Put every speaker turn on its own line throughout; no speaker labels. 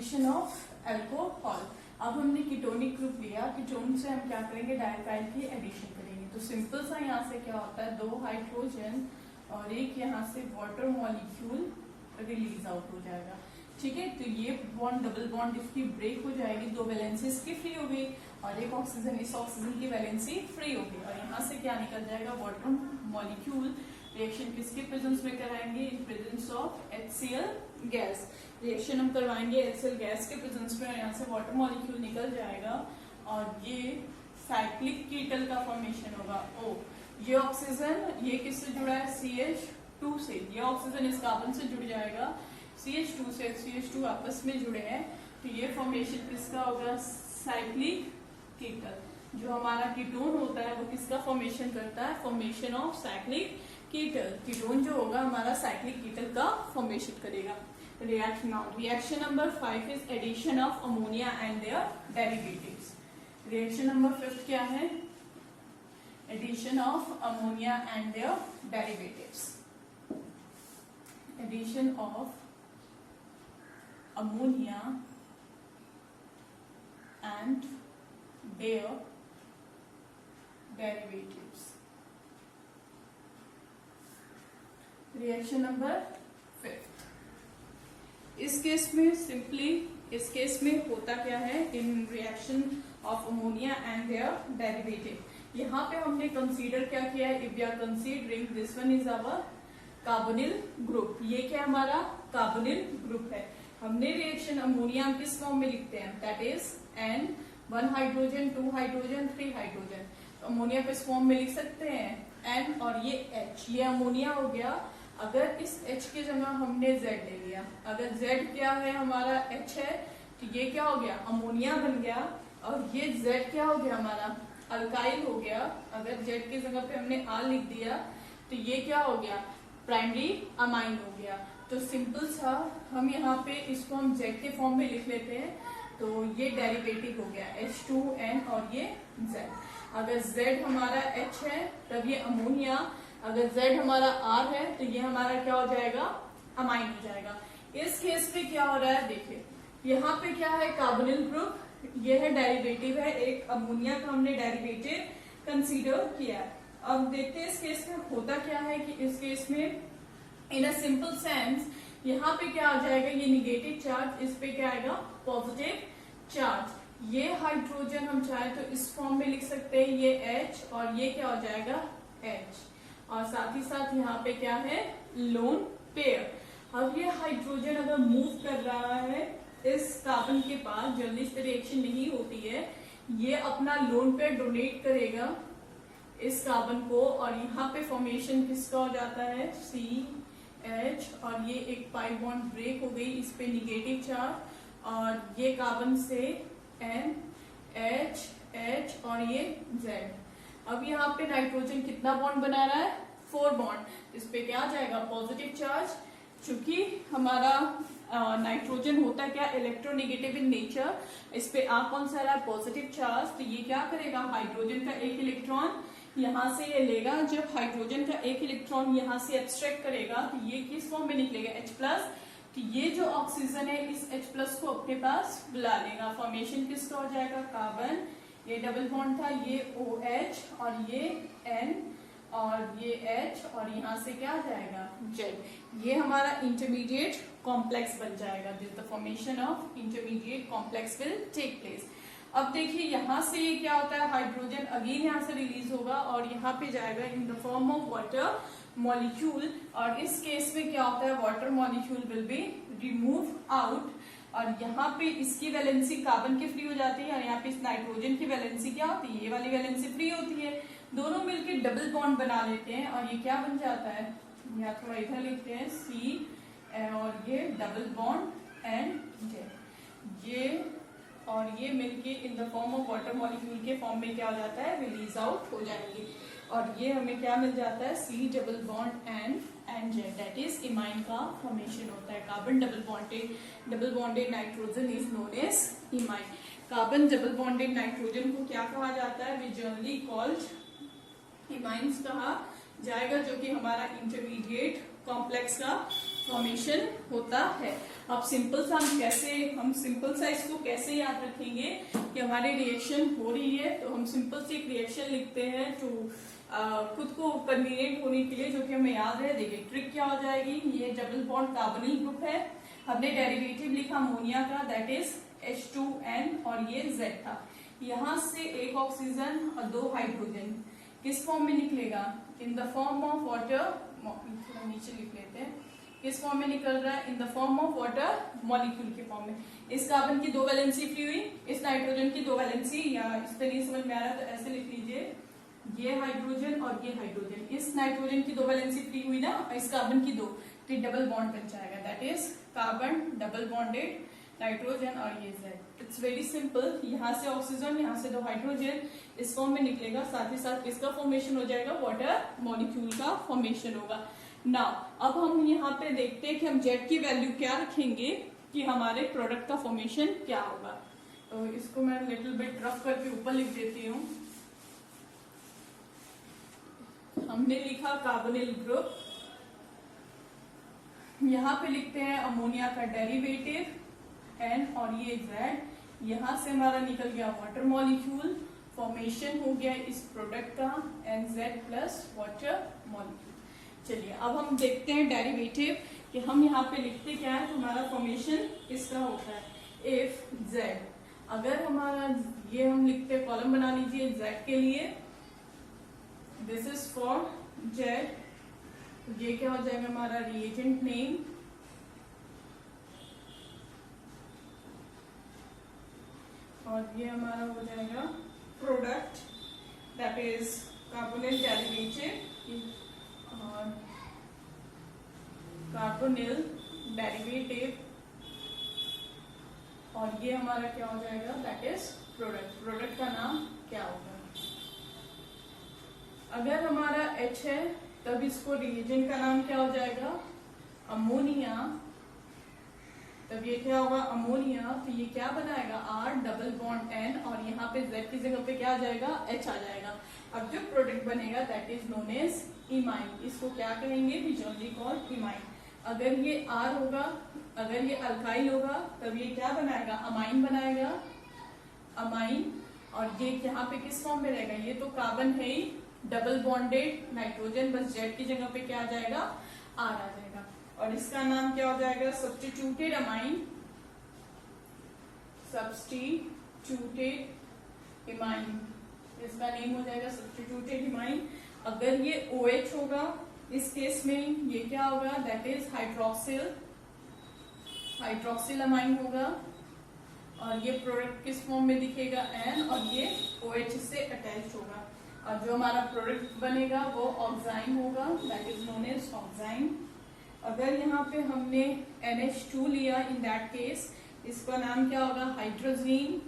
Formation of alcohol. अब हमने ketonic group लिया, कीटोन से हम क्या करेंगे, डाइल्काइल की एडिशन करेंगे। तो सिंपल सा यहाँ से क्या होता है, 2 हाइड्रोजन और एक यहाँ से वाटर मॉलिक्यूल रिलीज आउट हो जाएगा। ठीक है, तो ये बॉन्ड डबल बॉन्ड इसकी ब्रेक हो जाएगी, 2 वैलेंसी इसकी फ्री हो गई और एक ऑक्सीजन, इस ऑक्सीजन की वैलेंसी फ्री हो गई और यहाँ से क्या निकल जाएगा, वाटर मॉलिक्यूल। रिएक्शन किसके प्रेजेंस में कराएंगे, इन presence of HCl gas. Reaction हम करवाएंगे HCl गैस के प्रेजेंस में और यहाँ से वाटर मॉलिक्यूल निकल जाएगा और ये साइक्लिक कीटल का फॉर्मेशन होगा। ओ, ये ऑक्सीजन ये किससे जुड़ा है, CH2 से। ये ऑक्सीजन इस कार्बन से जुड़ जाएगा, CH2 से। CH2 आपस में जुड़े हैं तो ये फॉर्मेशन किसका होगा, साइक्लिक कीटल। जो हमारा कीटोन होता है वो किसका फॉर्मेशन करता है, formation of cyclic ketal. Ketone जो होगा हमारा साइक्लिक कीटल का फॉर्मेशन करेगा। Reaction number 5 is addition of ammonia and their derivatives. Reaction number 5 क्या है, addition of ammonia and their derivatives. Addition of ammonia and their derivatives. Reaction number 5. इस case में simply, इस केस में होता क्या है, in reaction of ammonia and their derivative. यहाँ पे हमने कंसीडर क्या किया है, if we are considering this one is our carbonyl group. ये क्या हमारा कार्बोनिल ग्रुप है। हमने रिएक्शन अमोनिया किस फॉर्म में लिखते हैं, that is N, 1 hydrogen, 2 hydrogen, 3 hydrogen. तो अमोनिया किस फॉर्म में लिख सकते हैं, N और ये H, ये अमोनिया हो गया। अगर इस H की जगह हमने Z ले लिया, अगर Z क्या है हमारा H है, तो ये क्या हो गया, अमोनिया बन गया और ये Z क्या हो गया हमारा, अल्काइल हो गया। अगर Z की जगह पे हमने R लिख दिया तो ये क्या हो गया, प्राइमरी अमाइन हो गया। तो सिंपल सा हम यहाँ पे इसको हम Z के फॉर्म में लिख लेते हैं, तो ये डेरिवेटिव हो गया H2N और ये Z। अगर Z हमारा H है तब ये अमोनिया, अगर Z हमारा R है तो ये हमारा क्या हो जाएगा, अमाइन हो जाएगा। इस केस में क्या हो रहा है, देखिए यहाँ पे क्या है, कार्बोनिल ग्रुप, ये है डेरिवेटिव है, एक अमोनिया का हमने डेरिवेटिव कंसीडर किया। अब देखते हैं इस केस में होता क्या है कि इस केस में इन अ सिंपल सेंस यहाँ पे क्या आ जाएगा, ये निगेटिव चार्ज, इस पे क्या आएगा, पॉजिटिव चार्ज। ये हाइड्रोजन हम चाहे तो इस फॉर्म में लिख सकते हैं, ये H और ये क्या हो जाएगा H, और साथ ही साथ यहाँ पे क्या है, लोन पेयर। अब ये हाइड्रोजन अगर मूव कर रहा है इस कार्बन के पास, जल्दी से रिएक्शन नहीं होती है, ये अपना लोन पेयर डोनेट करेगा इस कार्बन को और यहाँ पे फॉर्मेशन किसका हो जाता है, CH, और ये एक पाई बॉन्ड ब्रेक हो गई, इस पे निगेटिव चार्ज और ये कार्बन से N, H, H और ये Z। अब यहाँ पे नाइट्रोजन कितना बॉन्ड बना रहा है, 4 बॉन्ड। इस पे क्या आ जाएगा, पॉजिटिव चार्ज। चूंकि हमारा नाइट्रोजन होता है क्या, इलेक्ट्रोनेगेटिव इन नेचर, इस पे आ कौन सा रहा है, पॉजिटिव चार्ज। तो ये क्या करेगा, हाइड्रोजन का एक इलेक्ट्रॉन यहाँ से ये लेगा, जब हाइड्रोजन का एक इलेक्ट्रॉन यहाँ से एब्स्ट्रैक्ट करेगा तो ये किस फॉर्म में निकलेगा, H+। तो ये जो ऑक्सीजन है इस H+ को अपने पास बुला लेगा। फॉर्मेशन किसका हो जाएगा, कार्बन, ये डबल बॉन्ड था, ये OH और ये N और ये H और यहाँ से क्या आ जाएगा, Z। ये हमारा इंटरमीडिएट कॉम्प्लेक्स बन जाएगा। The formation of intermediate complex will take place. अब देखिए यहाँ से ये क्या होता है, हाइड्रोजन अगेन यहाँ से रिलीज होगा और यहाँ पे जाएगा in the form of water molecule, और इस केस में क्या होता है, water molecule will be remove out और यहाँ पे इसकी वैलेंसी कार्बन की फ्री हो जाती है और यहाँ पे इस नाइट्रोजन की वैलेंसी क्या होती है, ये वाली वैलेंसी फ्री होती है। दोनों मिलके डबल बॉन्ड बना लेते हैं और ये क्या बन जाता है, या थोड़ा इधर लिखते हैं C और ये डबल बॉन्ड एंड ये और ये मिलके in the form of water molecule के फॉर्म में क्या हो जाता है, रिलीज आउट हो जाएंगे और ये हमें क्या मिल जाता है, C double bond and Z, that is imine का फॉर्मेशन होता है। Carbon double bonded nitrogen is known as imine. Carbon double bonded nitrogen को क्या कहा जाता है, वी जनरली कॉल्ड इमाइंस कहा जाएगा, जो कि हमारा इंटरमीडिएट कॉम्प्लेक्स का फॉर्मेशन होता है। अब सिंपल सा इसको कैसे याद रखेंगे कि हमारी रिएक्शन हो रही है, तो हम सिंपल से एक रिएक्शन लिखते हैं टू खुद को कन्वीनियंट होने के लिए, जो कि हमें याद है। देखिए ट्रिक क्या हो जाएगी, ये डबल बॉन्ड कार्बोनिल ग्रुप है, हमने डेरिवेटिव लिखा अमोनिया का, दैट इज H2N और ये Z था। यहां से एक ऑक्सीजन और 2 हाइड्रोजन किस फॉर्म में निकलेगा, in the form of water, थोड़ा नीचे लिख लेते हैं, किस फॉर्म में निकल रहा है, in the form of water molecule के फॉर्म में। इस कार्बन की 2 वैलेंसी फ्री हुई, इस नाइट्रोजन की 2 वैलेंसी, या इस पे नहीं समझ में आ रहा तो ऐसे लिख लीजिए, ये हाइड्रोजन और ये हाइड्रोजन, इस नाइट्रोजन की 2 वैलेंसी फ्री हुई ना, इस कार्बन की 2, तो डबल बॉन्ड बन जाएगा, that is carbon double bonded nitrogen और ये Z। इट्स वेरी सिंपल, यहाँ से ऑक्सीजन, यहाँ से 2 हाइड्रोजन इस फॉर्म में निकलेगा, साथ ही साथ इसका फॉर्मेशन हो जाएगा, वाटर मॉलिक्यूल का फॉर्मेशन होगा। नाउ अब हम यहाँ पे देखते हैं कि हम Z की वैल्यू क्या रखेंगे कि हमारे प्रोडक्ट का फॉर्मेशन क्या होगा। तो इसको मैं लिटिल बिट रफ करके ऊपर लिख देती हूँ। हमने लिखा कार्बोनिल ग्रुप, यहाँ पे लिखते हैं अमोनिया का डेरिवेटिव N और ये Z, यहाँ से हमारा निकल गया वाटर मॉलिक्यूल, फॉर्मेशन हो गया इस प्रोडक्ट का NZ प्लस वाटर मॉलिक्यूल। चलिए अब हम देखते हैं डेरिवेटिव कि हम यहाँ पे लिखते क्या है, तो हमारा फॉर्मेशन इसका होता है इफ Z, अगर हमारा ये हम लिखते हैं, कॉलम बना लीजिए Z के लिए, दिस इज फॉर Z, ये क्या हो जाएगा हमारा रिएजेंट नेम, और ये हमारा हो जाएगा product, that is carbonyl derivative, और कार्बोनिल डेरिवेटिव, और ये हमारा क्या हो जाएगा, दैट इज प्रोडक्ट। प्रोडक्ट का नाम क्या होगा, अगर हमारा H है तब इसको रिएजेंट का नाम क्या हो जाएगा, अमोनिया, तब ये क्या होगा अमोनिया, तो ये क्या बनाएगा R डबल बॉन्ड N, और यहाँ पे Z की जगह पे क्या आ जाएगा, H आ जाएगा। अब जो प्रोडक्ट बनेगा that is known as imine, इसको क्या कहेंगे, वी जनरली कॉल इमाइन। अगर ये R होगा, अगर ये अल्काइल होगा, तब ये क्या बनाएगा, अमाइन बनाएगा, अमाइन, और ये यहाँ पे किस फॉर्म में रहेगा, ये तो कार्बन है ही डबल बॉन्डेड नाइट्रोजन, बस Z की जगह पे क्या आ जाएगा, R आ जाएगा, और इसका नाम क्या हो जाएगा, सब्स्टिट्यूटेड अमाइन, सब्स्टिट्यूटेड इमाइन, इसका नेम हो जाएगा सब्स्टिट्यूटेड इमाइन। अगर ये OH होगा, इस केस में ये क्या होगा, दैट इज हाइड्रोक्सिल अमाइन होगा, और ये प्रोडक्ट किस फॉर्म में दिखेगा, N, और ये OH से अटैच होगा, और जो हमारा प्रोडक्ट बनेगा वो ऑक्साइन होगा, दैट इज नोन एज ऑक्साइन। अगर यहाँ पे हमने NH2 लिया, इन दैट केस इसका नाम क्या होगा, हाइड्रोजीन,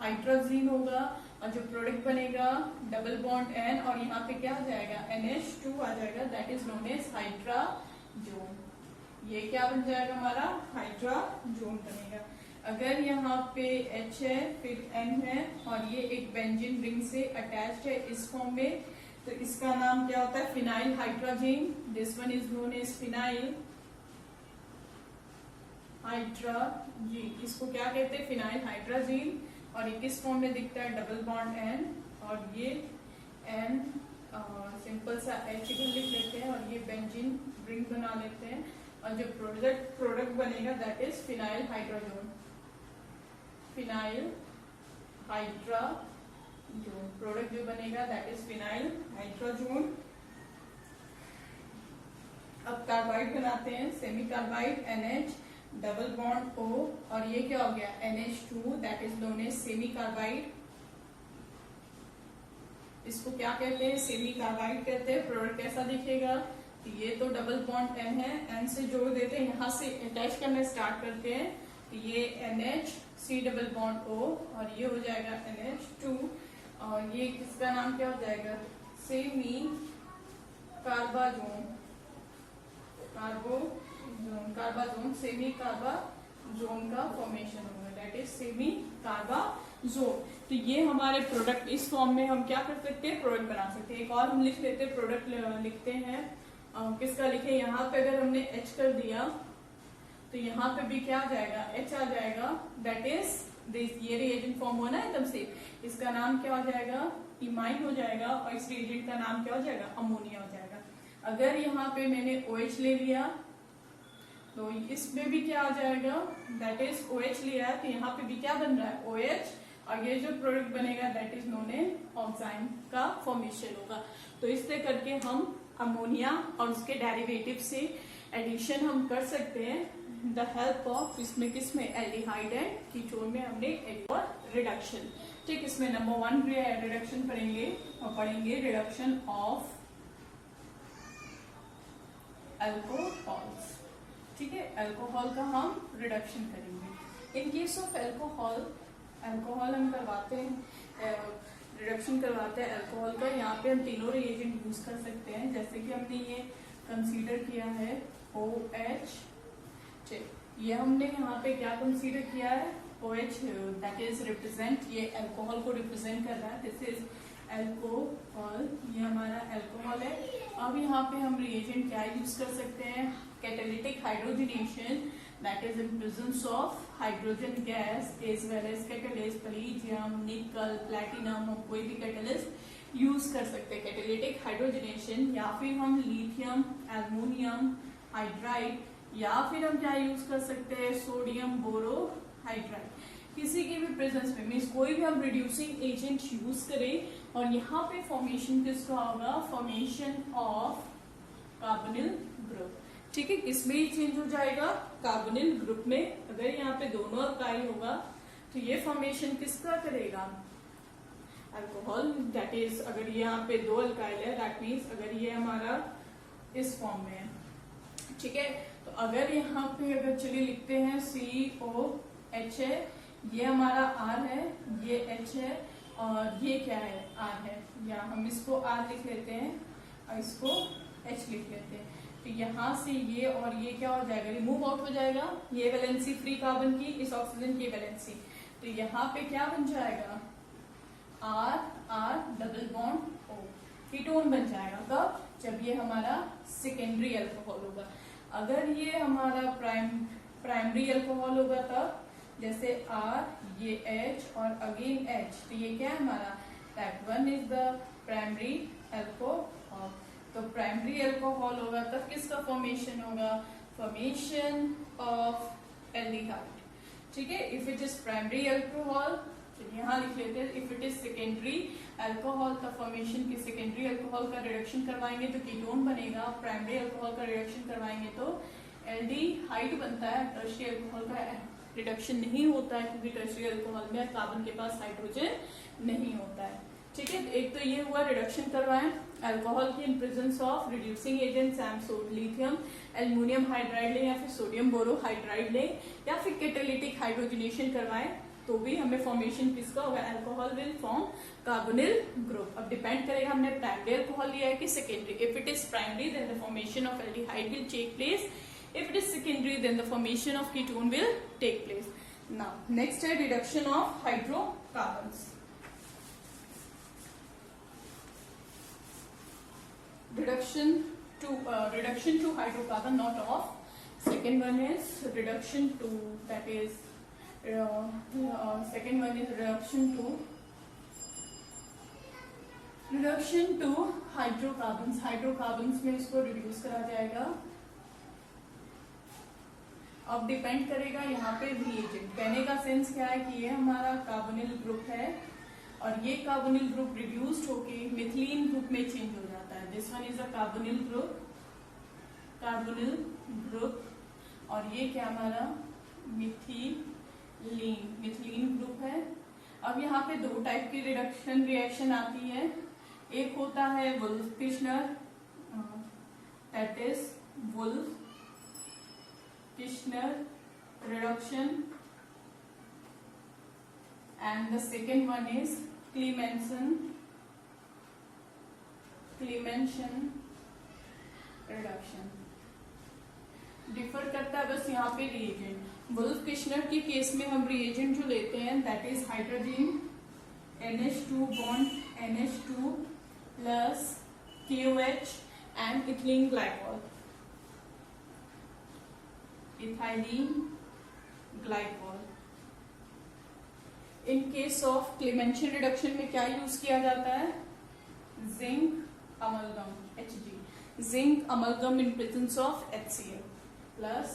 हाइड्रोजीन होगा, और जो प्रोडक्ट बनेगा डबल बॉन्ड N, और यहाँ पे क्या आ जाएगा, NH2 आ जाएगा, that is known as hydrazone. ये क्या बन जाएगा हमारा, हाइड्राजोन बनेगा। अगर यहाँ पे H है, फिर N है, और ये एक बेंजीन रिंग से अटैच्ड है इस फॉर्म में, तो इसका नाम क्या होता है, phenyl hydrazine, this one is known as phenyl hydrazine, इसको क्या कहते हैं, फिनाइल हाइड्रोजीन, और ये किस फॉर्म में दिखता है, डबल बॉन्ड N, और ये N सिंपल सा H भी लिख लेते हैं, और ये बेंजीन रिंग बना लेते हैं, और जो प्रोडक्ट बनेगा that is phenyl hydrazone, phenyl hydrazone, product जो बनेगा दैट इज फिनाइल हाइड्रोजोन। अब कार्बाइड बनाते हैं, semi carbide NH double bond O, और ये क्या हो गया, NH2, that is known as semi carbide, इसको क्या कहते हैं, सेमी कार्बाइड कहते हैं। प्रोडक्ट कैसा दिखेगा, ये तो डबल बॉन्ड N है, N से जोड़ देते हैं, यहाँ से अटैच करना स्टार्ट करते हैं, तो ये NH C double bond O, और ये हो जाएगा NH2, और ये किसका नाम क्या हो जाएगा, सेमी कार्बाजोन, कार्बाजोन, सेमी कार्बाजोन का फॉर्मेशन होगा, दैट इज सेमी कार्बाजोन। तो ये हमारे प्रोडक्ट, इस फॉर्म में हम क्या कर सकते हैं, प्रोडक्ट बना सकते हैं। एक और हम लिख लेते हैं, प्रोडक्ट लिखते हैं किसका लिखे, यहाँ पे अगर हमने H कर दिया तो यहाँ पे भी क्या आ जाएगा, H आ जाएगा, दैट इज दिस, ये रिएजेंट फॉर्म होना है एकदम से, इसका नाम क्या हो जाएगा, इमाइन हो जाएगा, और इस रिएजेंट का नाम क्या हो जाएगा, अमोनिया हो जाएगा। अगर यहाँ पे मैंने OH ले लिया तो इसमें भी क्या आ जाएगा, दैट इज OH लिया है तो यहाँ पे भी क्या बन रहा है, OH, और ये जो प्रोडक्ट बनेगा दैट इज नोन एज ऑक्साइन का फॉर्मेशन होगा। तो इससे करके हम अमोनिया और उसके डेरिवेटिव से एडिशन हम कर सकते हैं द हेल्प ऑफ, इसमें किसमें, एल्डिहाइड एंड कीटोन में हमने रिडक्शन। ठीक, इसमें नंबर 1 रिडक्शन पढ़ेंगे और पढ़ेंगे रिडक्शन ऑफ अल्कोहल्स। ठीक है, अल्कोहल का हम रिडक्शन करेंगे। इन केस ऑफ अल्कोहल हम करवाते हैं, रिडक्शन करवाते हैं अल्कोहल का। यहाँ पे हम तीनों रिएजेंट यूज कर सकते हैं, जैसे कि हमने ये कंसीडर किया है OH, ये हमने यहाँ पे क्या कंसीडर किया है, OH, दैट इज रिप्रेजेंट, ये अल्कोहल को रिप्रेजेंट कर रहा है, दिस इज अल्कोहल, ये हमारा अल्कोहल है। अब यहाँ पे हम रिएजेंट क्या यूज कर सकते हैं, catalytic hydrogenation, that is in presence of hydrogen gas as well as catalyst, palladium, nickel, platinum, हम कोई भी कैटलिस्ट यूज कर सकते हैं कैटालिटिक हाइड्रोजनेशन, या फिर हम लिथियम, एल्युमिनियम हाइड्राइड, या फिर हम क्या यूज कर सकते हैं, सोडियम बोरोहाइड्राइड, किसी के भी प्रेजेंस में, मीन्स कोई भी हम रिड्यूसिंग एजेंट यूज करें, और यहाँ पे फॉर्मेशन किसका होगा, फॉर्मेशन ऑफ कार्बोनिल ग्रुप। ठीक है, किसमें ही चेंज हो जाएगा, कार्बोनिल ग्रुप में। अगर यहाँ पे दोनों अल्काइल होगा तो ये फॉर्मेशन किसका करेगा, अल्कोहल, दैट इज, अगर यहाँ पे 2 अल्काइल है दैट मीन्स अगर ये हमारा इस फॉर्म में है, ठीक है, तो अगर यहाँ पे अगर चलिए लिखते हैं COH है, ये हमारा R है, ये H है, और ये क्या है, R है, या हम इसको R लिख लेते हैं और इसको H लिख लेते हैं। तो यहाँ से ये और ये क्या हो जाएगा, रिमूव आउट हो जाएगा, ये वैलेंसी फ्री कार्बन की, इस ऑक्सीजन की वैलेंसी, तो यहाँ पे क्या बन जाएगा, R double bond O, ketone बन जाएगा। कब, जब ये हमारा सेकेंडरी अल्कोहल होगा। अगर ये हमारा प्राइमरी अल्कोहल होगा तब, जैसे R, ये H और अगेन H, तो ये क्या है हमारा, that one is the primary alcohol. तो प्राइमरी अल्कोहल होगा तब किसका फॉर्मेशन होगा, फॉर्मेशन ऑफ एल्डिहाइड। ठीक है, if it is primary alcohol, यहाँ लिख लेते हैं, if it is secondary alcohol का फॉर्मेशन की, सेकेंडरी अल्कोहल का रिडक्शन करवाएंगे तो कीटोन बनेगा, प्राइमरी अल्कोहल का रिडक्शन करवाएंगे तो एल्डिहाइड बनता है। टर्शियरी अल्कोहल का रिडक्शन नहीं होता है क्योंकि टर्शियरी अल्कोहल में कार्बन के पास हाइड्रोजन नहीं होता है। ठीक है, एक तो ये हुआ रिडक्शन करवाएं अल्कोहल की इन presence of reducing agent, lithium aluminium hydride ले, या फिर सोडियम बोरोहाइड्राइड ले, या फिर कैटालिटिक हाइड्रोजनेशन करवाएं तो भी हमें फॉर्मेशन किसका होगा, alcohol will form carbonyl group. अब डिपेंड करेगा हमने प्राइमरी अल्कोहल लिया है कि secondary. If it is primary then the formation of aldehyde will take place, if it is secondary then the formation of ketone will take place. Now next है reduction of hydrocarbons. Reduction to hydrocarbon, not of. Second one is reduction to, that is second one is reduction to hydrocarbons. Hydrocarbons में इसको reduce करा जाएगा। अब depend करेगा यहाँ पे reagent, कहने का सेंस क्या है कि ये हमारा कार्बोनिल ग्रुप है और ये कार्बोनिल ग्रुप रिड्यूस्ड होके मिथिलीन ग्रुप में चेंज हो जाता है। This one is a carbonyl group और ये क्या हमारा मिथिलीन ग्रुप है। अब यहाँ पे 2 टाइप की रिएक्शन आती है, एक होता है Wolff Kishner, that is Kirchner reduction, and the second one is Clemmensen reduction. Differ करता है बस यहाँ पे रिएजेंट। वुल्फ-किर्शनर के केस में हम रिएजेंट जो लेते हैं that is hydrogen NH2 bond NH2 plus KOH and ethylene glycol. Ethylene glycol. In case of Clemenson reduction में क्या यूज किया जाता है? Zinc amalgam Hg. Zinc amalgam in presence of HCl plus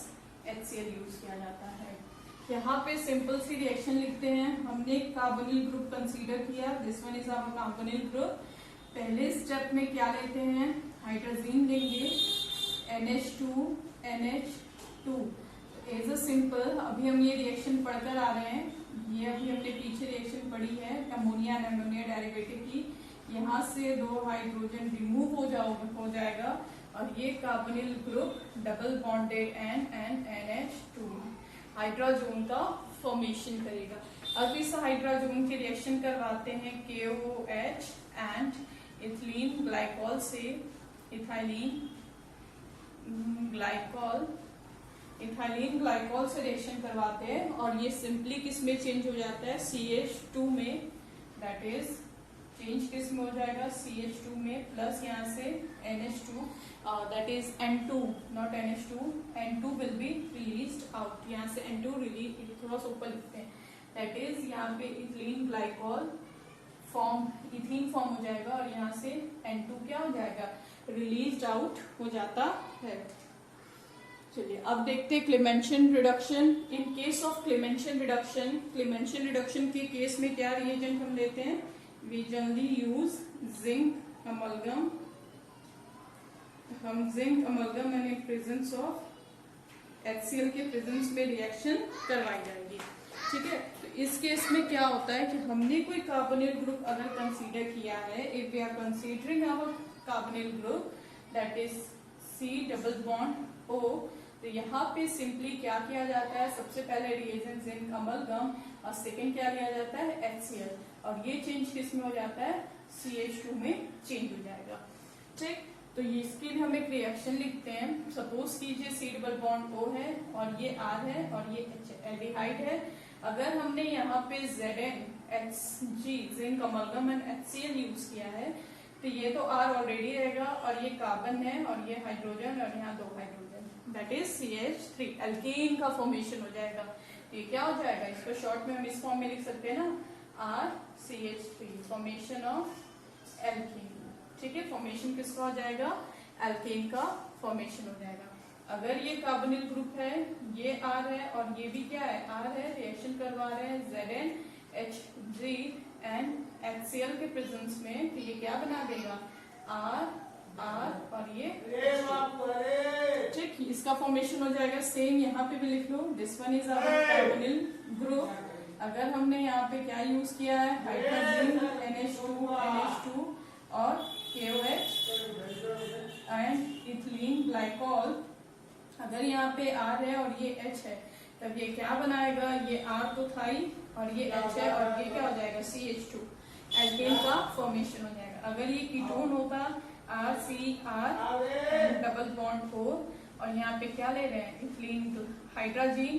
HCl use किया जाता है. यहाँ पे सिंपल सी रिएक्शन लिखते हैं. हमने कार्बोनिल ग्रुप कंसीडर किया. This one is our carbonyl group. पहले स्टेप में क्या लेते हैं? हाइड्रोजन लेंगे NH2 NH2. As a simple अभी हम ये रिएक्शन पढ़कर आ रहे हैं. ये अभी हमने पीछे रिएक्शन पढ़ी है अमोनिया एंड अमोनिया डेरिवेटिव की. यहाँ से 2 हाइड्रोजन रिमूव हो जाएगा और ये carbonyl group double bonded and NH2 hydrogen का फॉर्मेशन करेगा. अब इस हाइड्रोजन की रिएक्शन करवाते हैं KOH एंड इथिलीन ग्लाइकॉल से. इथाइलिन ग्लाइकॉल से रिएक्शन करवाते हैं और ये सिंपली किस में चेंज हो जाता है? CH2 में. दैट इज चेंज किस में हो जाएगा? CH2 में प्लस यहाँ से NH2 that is N2 not NH2. N2 will be released out. यहाँ से N2 रिलीज थोड़ा सा ऊपर लिखते हैं. दैट इज यहाँ पे इथिलीन ग्लाइकॉल इथीन फॉर्म हो जाएगा और यहाँ से N2 क्या हो जाएगा? रिलीज्ड आउट हो जाता है. चलिए अब देखते हैं Clemmensen reduction. In case of Clemmensen reduction के केस में क्या रिएजेंट हम लेते हैं? We generally use zinc amalgam. हम zinc amalgam and in presence of HCl के प्रेजेंस में रिएक्शन करवाई जाएगी. ठीक है. तो इस केस में क्या होता है कि हमने कोई कार्बोनिल ग्रुप अगर कंसीडर किया है, if we are considering our carbonyl group that is C double bond O, तो यहाँ पे सिंपली क्या किया जाता है? सबसे पहले रिएजेंट जिंक अमलगम और सेकेंड क्या लिया जाता है? HCl. और ये चेंज किस में हो जाता है? CH2 में चेंज हो जाएगा. ठीक. तो ये इसके लिए हम एक रिएक्शन लिखते हैं. सपोज कीजिए C डबल बॉन्ड O है और ये R है और ये एल्डिहाइड है. अगर हमने यहाँ पे ZnHg zinc amalgam and HCl use किया है तो ये तो R ऑलरेडी रहेगा और ये कार्बन है और ये हाइड्रोजन और यहाँ 2 hydrogen. That is CH3. Alkane का फॉर्मेशन हो जाएगा. ये क्या हो जाएगा? इसको शॉर्ट में हम इस फॉर्म में लिख सकते हैं ना, RCH3 फॉर्मेशन ऑफ एल्केन. ठीक है. फॉर्मेशन किसका हो जाएगा? एल्केन का फॉर्मेशन हो जाएगा. अगर ये कार्बोनिल ग्रुप है, ये R है और ये भी क्या है? R है. रिएक्शन करवा रहे हैं ZnHg एंड HCl के प्रेजेंस में, तो ये क्या बना देगा? R और ये ठीक. इसका फॉर्मेशन हो जाएगा. सेम यहाँ पे भी लिख लो. This one is our carbonyl group. अगर हमने यहाँ पे क्या यूज किया है? हाइड्रोजन NH2 और KOH एंड इथिलीन ग्लाइकॉल. अगर यहाँ पे R है और ये H है तब ये क्या बनाएगा? ये R तो था ही और ये H है और ये क्या हो जाएगा? CH2. एल्केन का फॉर्मेशन हो जाएगा. अगर ये कीटोन होता RCr डबल बॉन्ड O और यहाँ पे क्या ले रहे हैं? इथिलीन हाइड्रोजन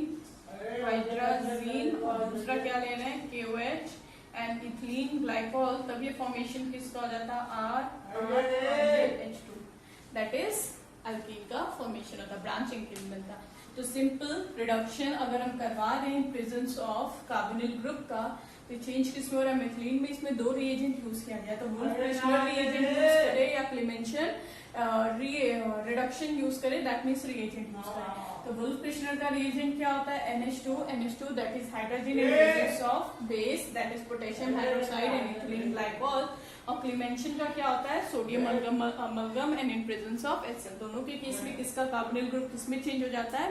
और दूसरा क्या ले रहे हैं? KOH and ethylene glycol. तब ये फॉर्मेशन किसका हो जाता? R H2. That is alkene का फॉर्मेशन होता, ब्रांचिंग के लिए बनता. तो सिंपल रिडक्शन अगर हम करवा रहे हैं प्रेजेंस ऑफ कार्बोनिल ग्रुप का, तो चेंज किसमें हो रहा है? मेथिलीन में. इसमें 2 रिएजेंट यूज किया गया. तो वुल्फ-फ्रिशनर रिएजेंट यूज करे या क्लेमेंसन रिडक्शन यूज करे, दैट मीन्स रिएजेंट यूज करे. तो वुल्फ-फ्रिशनर का रिएजेंट क्या होता है? NH2 that is hydrogen in presence of base that is potassium hydroxide and ethylene glycol. और क्लेमेंसन का क्या होता है? Sodium amalgam and in presence of HCl. दोनों के केस में किसका कार्बोनिल ग्रुप किसमें चेंज हो जाता है?